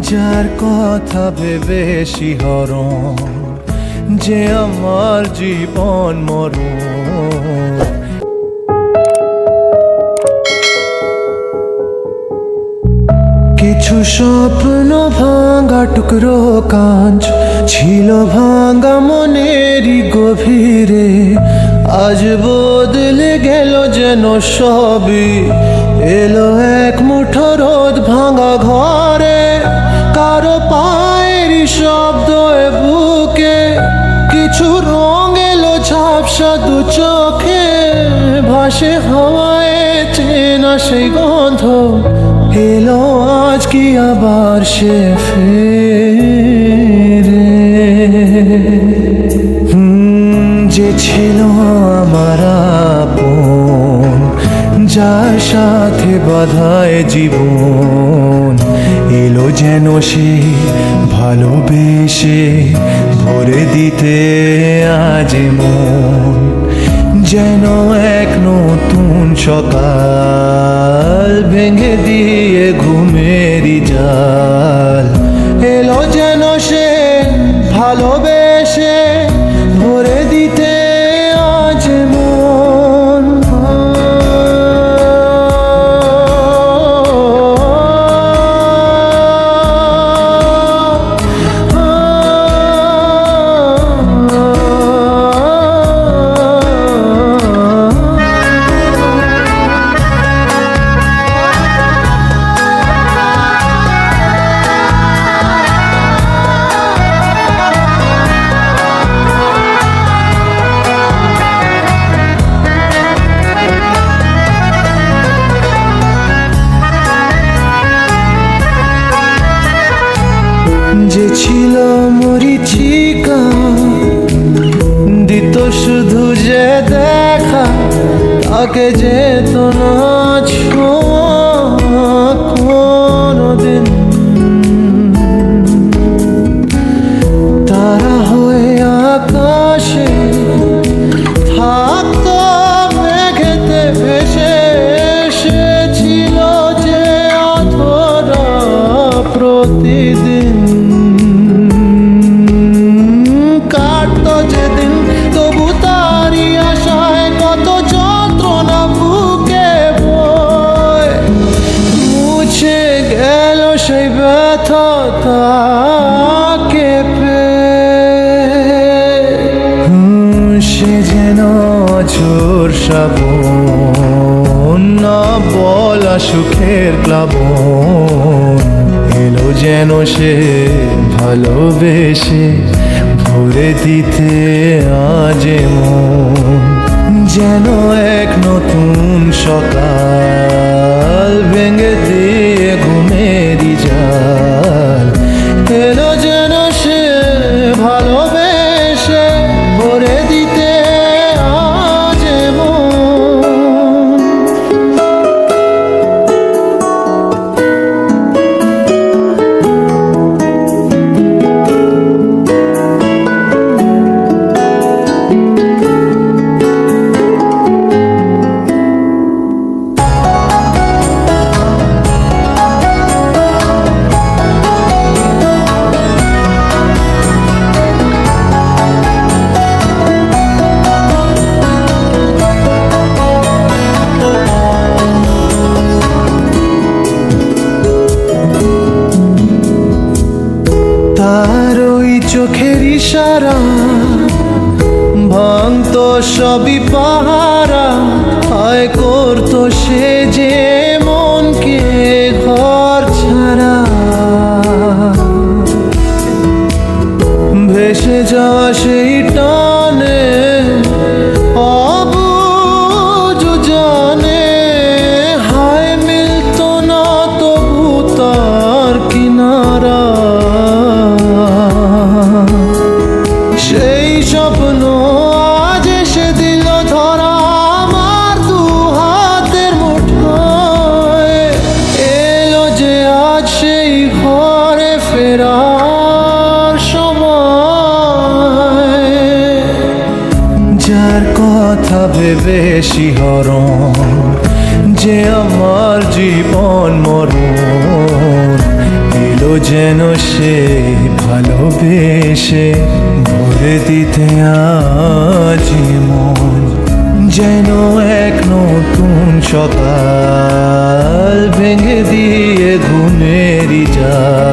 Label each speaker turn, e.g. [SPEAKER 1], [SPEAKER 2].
[SPEAKER 1] যার কথা ভেবে শিহরণ যে আমার জীবন মরণ। কিছু স্বপ্ন ভাঙা টুকরো কাঁচ ছিল ভাঙা মনেরই গভীরে, আজ বদলে গেল যেন সবই। এলো এক মুঠো রোদ ভাঙা ঘরে, কারো পায়ের শব্দ বুকে, কিছু রং এলো ঝাপসা দু চোখে, ভাসে হাওয়ায় চেনা সেই গন্ধ। এলো আজ কি আবার সে ফেরে? যে ছিল আমার আপন, যার সাথে বাঁধায় জীবন, এলো যেন সে ভালোবেসে ভরে দিতে আজ মন। যেন এক নতুন সকাল ভেঙে দিয়ে ঘুমেরই জাল, এলো যেন সে ভালোবেসে ভরে দিতে আজ মন। যে ছিল মরিচিকা, দিত শুধু যে দেখা, তাকে যেত না ছোঁয়া কোনোদিন। তারা হয়ে আকাশে থাকতো মেঘেতে ভেসে, এসেছিল যে অধরা প্রতিদিন। কাটতো যেদিন তবু তারই আশায় কত যন্ত্রণা বুকে বয়, মুছে গেল সেই ব্যথা তাকে পেয়ে। সে যেন ঝোর শ্রাবণ, না বলা সুখের প্লাবন, এলো যেন সে ভালোবেসে ভরে দিতে আজ মন। যেন এক নতুন সকাল ভেঙে দিয়ে ঘুমেরই জাল, এলো যেন সে ভালোবেসে ভরে দিতে আজ মন। তার ওই চোখের ইশারা ভাঙতো সবই পাহারা, আয় করতো সে যে মনকে ঘর ছাড়া। ভেসে যাওয়া সেই টানে অবুঝ জানে, হায় মিলতো না তবু তার কিনারা। সেই স্বপ্ন আজ এসে দিল ধরা আমার দু হাতের মুঠোয়, এলো যে আজ সেই ঘরে ফেরার সময়। যার কথা ভেবে শিহরণ যে আমার জীবন মরণ, এলো যেন সে ভালোবেসে ভরে দিতে আজি মন, যেন এক নতুন সকাল ভেঙে দিয়ে ঘুমেরই যা